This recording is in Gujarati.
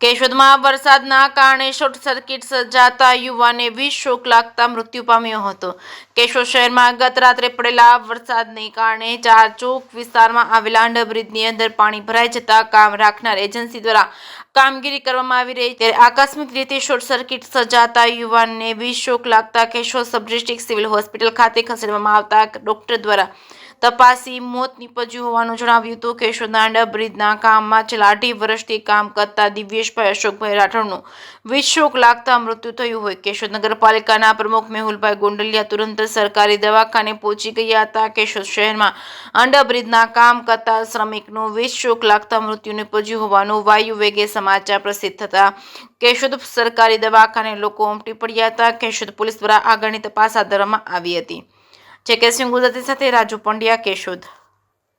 કેશોદમાં વરસાદના કારણે શોર્ટ સર્કિટ સર્જાતા યુવાને 20 શોક લાગતા મૃત્યુ પામ્યો હતો। કેશોદ શહેરમાં ગત રાત્રે પડેલા વરસાદને કારણે ચારચોક વિસ્તારમાં આવેલા અંડરબ્રિજની અંદર પાણી ભરાઈ જતા કામ રાખનાર એજન્સી દ્વારા કામગીરી કરવામાં આવી રહી ત્યારે આકસ્મિક રીતે શોર્ટ સર્કિટ સર્જાતા યુવાનને 20 શોક લાગતા Keshod sub district civil hospital ખાતે ખસેડવામાં આવતા ડોક્ટર દ્વારા તપાસી મોત નીપજ્યું હોવાનું જણાવ્યું હતું। કેશોદના અંડરબ્રિજના કામમાં છેલ્લા 2.5 વર્ષથી કામ કરતા દિવ્યેશભાઈ અશોકભાઈ રાઠોડનું 20 શોક લાગતા મૃત્યુ થયું હોય। કેશોદ નગરપાલિકાના પ્રમુખ મેહુલભાઈ ગોંડલિયા તુરંત સરકારી દવાખાને પહોંચી ગયા હતા। કેશોદ શહેરમાં અંડરબ્રિજના કામ કરતા શ્રમિકનું 20 શોક લાગતા મૃત્યુ નીપજ્યું હોવાનું વાયુ વેગે સમાચાર પ્રસિદ્ધ થતા કેશોદ સરકારી દવાખાને લોકો ઉમટી પડ્યા હતા। કેશોદ પોલીસ દ્વારા આગળની તપાસ હાથ ધરવામાં આવી હતી। જે કે સિંહ ગુજરાતી સાથે રાજુ પંડ્યા, કેશોદ।